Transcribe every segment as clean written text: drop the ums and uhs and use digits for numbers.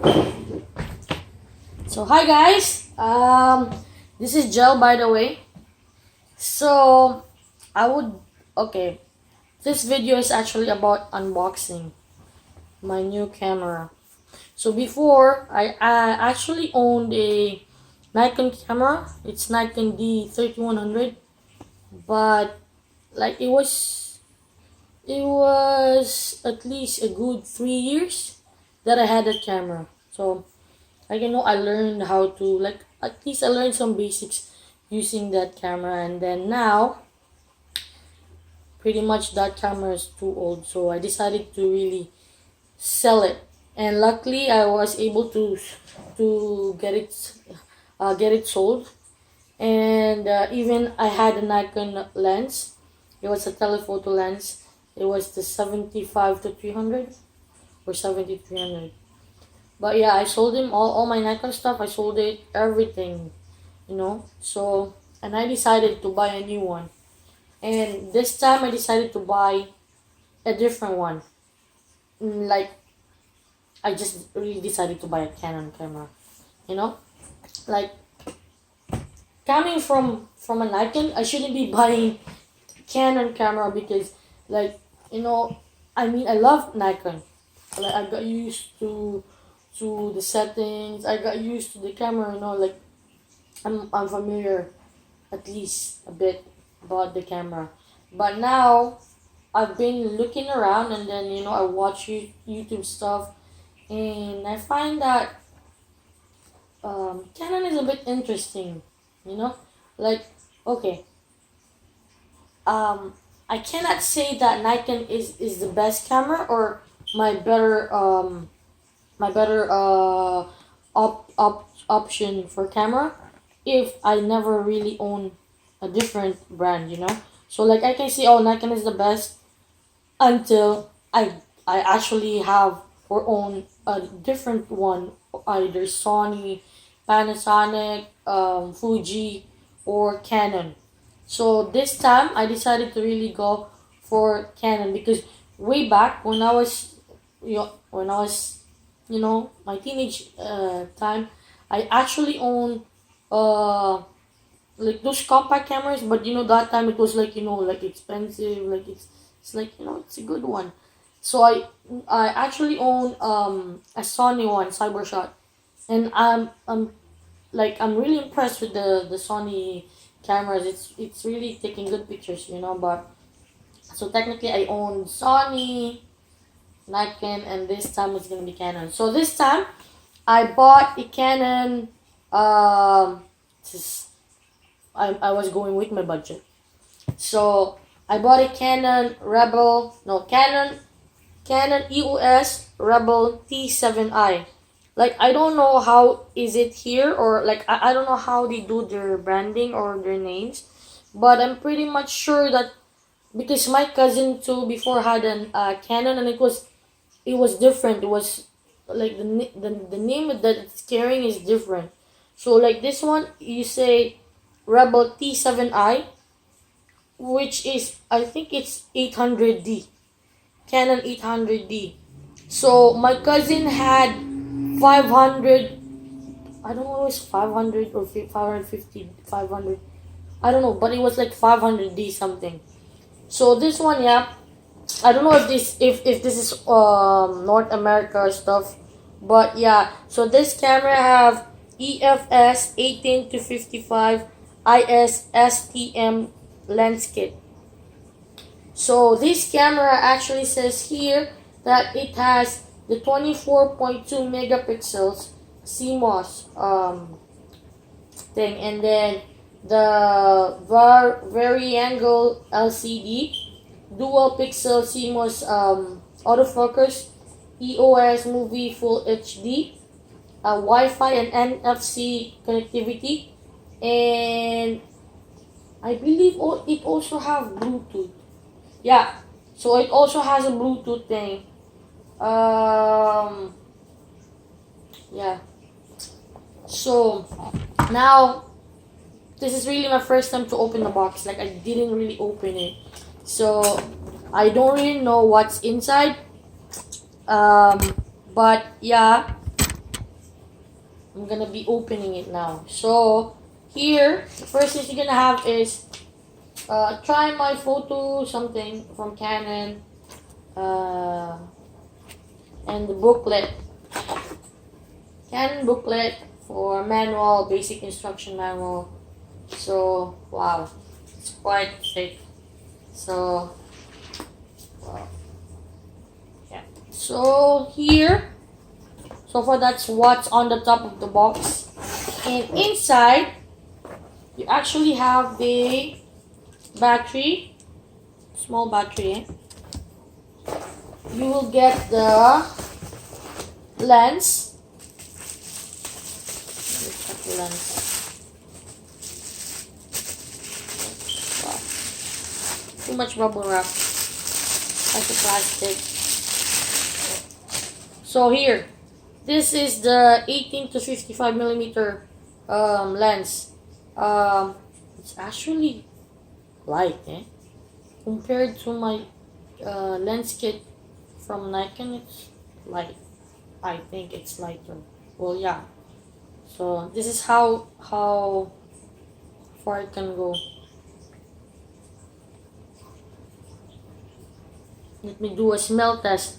So hi guys, this is Gel, by the way. So I would okay. This video is actually about unboxing my new camera. So before I actually owned a Nikon camera. It's Nikon D3100, but like it was at least a good 3 years that I had that camera. So like I learned how to at least I learned some basics using that camera, and then now pretty much that camera is too old, so I decided to really sell it. And luckily I was able to get it sold. And even I had a Nikon lens. It was a telephoto lens. It was the 75 to 300 or 70 to 300. But yeah, I sold him all my Nikon stuff. I sold it, everything, So, and I decided to buy a new one. And this time I decided to buy a different one. Like, I just really decided to buy a Canon camera, Like, coming from a Nikon, I shouldn't be buying Canon camera because, I love Nikon. Like, I got used to the settings. I got used to the camera. I'm familiar at least a bit about the camera. But now I've been looking around, and then I watch YouTube stuff, and I find that Canon is a bit interesting. Like, okay, I cannot say that Nikon is the best camera or my better option for camera if I never really own a different brand. So like I can say, oh, Nikon is the best until I actually have or own a different one, either Sony, Panasonic, Fuji, or Canon. So this time I decided to really go for Canon because way back when I was my teenage time, I actually owned like those compact cameras, but that time it was like expensive, like it's it's a good one. So I actually own a Sony one, Cybershot, and I'm really impressed with the Sony cameras. It's really taking good pictures, but so technically I own Sony, Nikon, and this time it's gonna be Canon. So this time I bought a Canon. I was going with my budget, so I bought a Canon EOS Rebel T7i. Like, I don't know how is it here, or like I don't know how they do their branding or their names, but I'm pretty much sure that because my cousin too before had an Canon, and it was different. It was like the name that it's carrying is different. So like this one, you say Rebel T7i, which is, I think it's 800D, Canon 800D. So my cousin had 500. I don't know if it was 500 or 550, 500. I don't know, but it was like 500D something. So this one, yeah, I don't know if this is North America stuff, but yeah. So this camera have EFS 18 to 55 IS STM lens kit. So this camera actually says here that it has the 24.2 megapixels CMOS thing, and then the vari-angle LCD, dual pixel CMOS autofocus, EOS movie full HD, Wi-Fi and NFC connectivity, and I believe it also have Bluetooth. Yeah, so it also has a Bluetooth thing. Yeah. So now this is really my first time to open the box. Like, I didn't really open it, so I don't really know what's inside. But yeah, I'm gonna be opening it now. So here, the first thing you're gonna have is try my photo something from Canon, and the booklet, Canon booklet for manual, basic instruction manual. So wow, it's quite thick. So wow, yeah. So here, so far that's what's on the top of the box, and inside you actually have the battery, small battery. You will get the lens. Let me check the lens. Wow. Too much bubble wrap. Like the plastic. So here, this is the 18 to 55 millimeter lens. It's actually light, compared to my lens kit from Nikon. It's light. I think it's lighter. Well, yeah. So this is how far it can go. Let me do a smell test.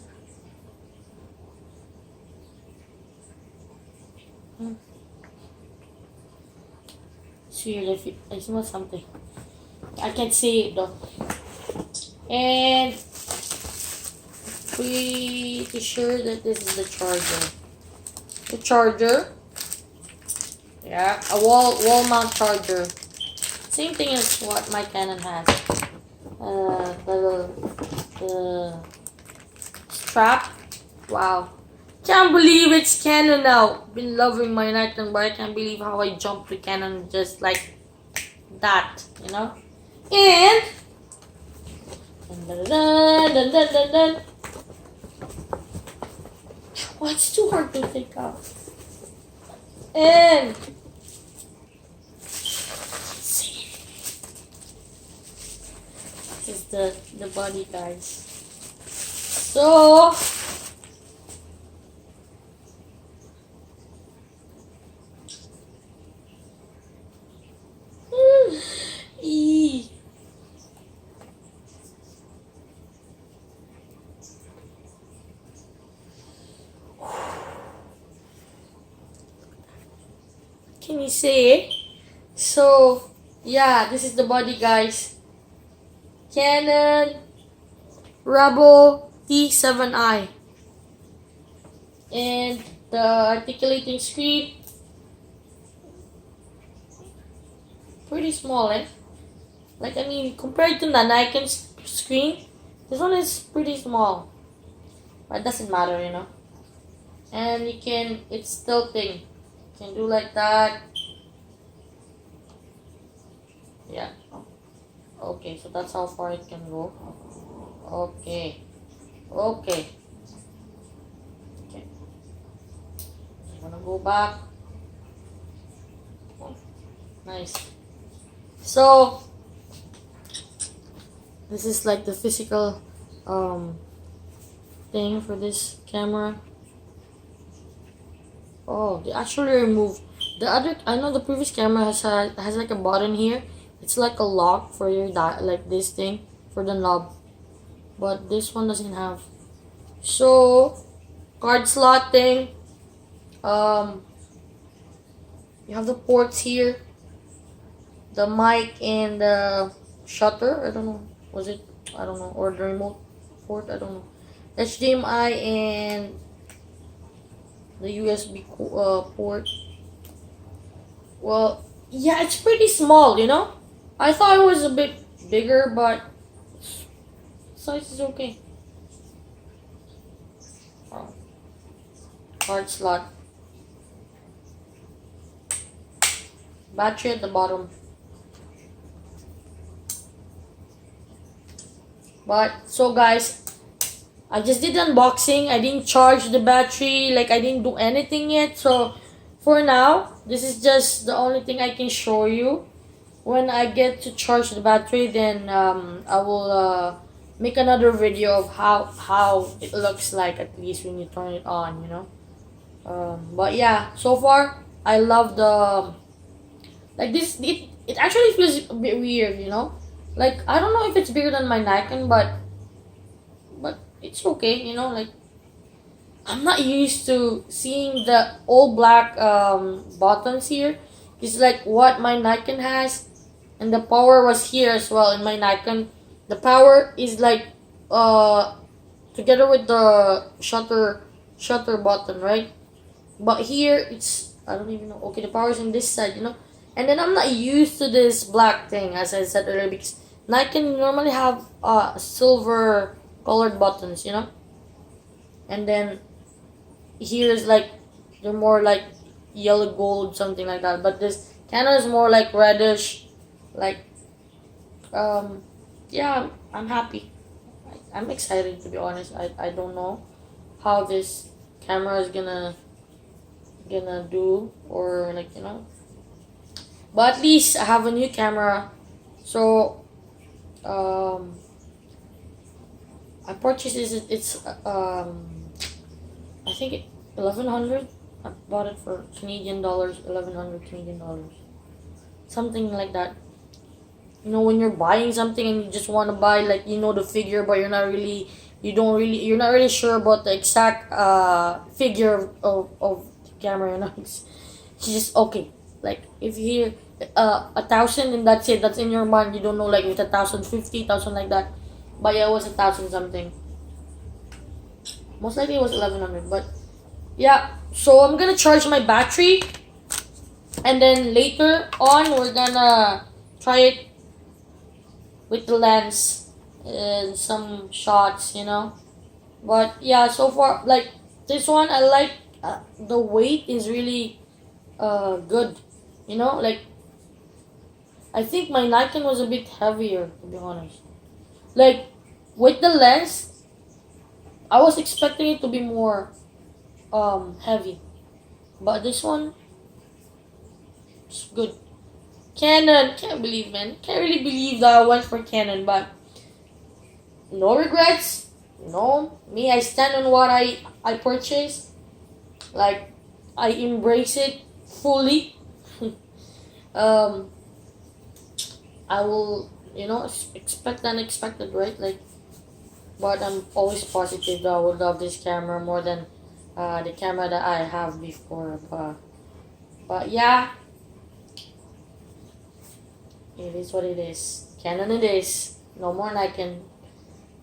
See, I smell something. I can't see it though. And pretty sure that this is the charger. The charger. Yeah, a wall mount charger. Same thing as what my Canon has. The strap. Wow. Can't believe it's Canon now. Been loving my Nikon, but I can't believe how I jumped to Canon just like that, you know? And dun, dun, dun, dun, dun, dun. Oh, it's too hard to take out. And see, this is the body, guys. So can you see? So yeah, this is the body, guys. Canon Rebel T7i, and the articulating screen, pretty small, Like, I mean, compared to the Nikon screen, this one is pretty small, but it doesn't matter, you know. And it's tilting. You can do like that. Yeah. Okay, so that's how far it can go. Okay. Okay. I'm gonna go back. Oh, nice. So this is like the physical thing for this camera. Oh, they actually removed the other. I know the previous camera has like a button here. It's like a lock for your like this thing for the knob, but this one doesn't have. So card slot thing. You have the ports here, the mic and the shutter. I don't know. Was it? I don't know. Or the remote port. I don't know. HDMI and the USB port. Well, yeah, it's pretty small, you know. I thought it was a bit bigger, but size is okay. Oh. Card slot. Battery at the bottom. But so guys, I just did unboxing. I didn't charge the battery, like I didn't do anything yet. So for now, this is just the only thing I can show you. When I get to charge the battery, then I will make another video of how it looks like, at least when you turn it on, you know. But yeah, so far I love the like this. It actually feels a bit weird, you know. Like I don't know if it's bigger than my Nikon, but it's okay, you know. Like I'm not used to seeing the all black buttons here. It's like what my Nikon has, and the power was here as well in my Nikon. The power is like together with the shutter button, right? But here it's I don't even know. Okay, the power is on this side, you know. And then I'm not used to this black thing as I said earlier because Nikon normally have silver colored buttons, you know. And then here is like they're more like yellow gold something like that. But this Canon is more like reddish, like yeah. I'm happy. I'm excited to be honest. I don't know how this camera is gonna do or like you know, but at least I have a new camera. So I purchased this. It's I think 1100. I bought it for Canadian dollars, 1100 Canadian dollars, something like that. You know, when you're buying something and you just want to buy like you know the figure, but you're not really sure about the exact figure of the camera. You know, it's just okay. Like if you hear 1,000 and that's it. That's in your mind. You don't know like with 1,050, 1,000 like that. But yeah, it was 1,000 something. Most likely it was 1100. But yeah, so I'm gonna charge my battery, and then later on we're gonna try it with the lens and some shots, you know. But yeah, so far like this one, I like the weight is really good, you know. Like I think my Nikon was a bit heavier to be honest. Like with the lens, I was expecting it to be more heavy, but this one is good. Canon, can't believe, man. Can't really believe that I went for Canon, but no regrets. No, me, I stand on what I purchased. Like, I embrace it fully. um, I will, you know, expect the unexpected, right? Like, but I'm always positive that I would love this camera more than the camera that I have before. But yeah. It is what it is. Canon it is. No more Nikon.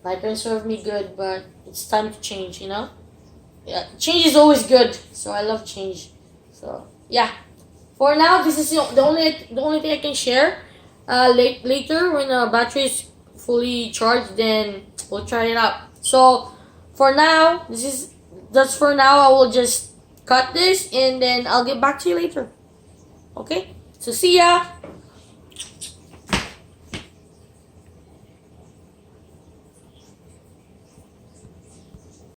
Nikon served me good, but it's time to change, you know? Yeah, change is always good. So I love change. So yeah. For now, this is the only thing I can share. Later when the battery is fully charged, then we'll try it out. So for now, that's for now. I will just cut this and then I'll get back to you later. Okay? So see ya.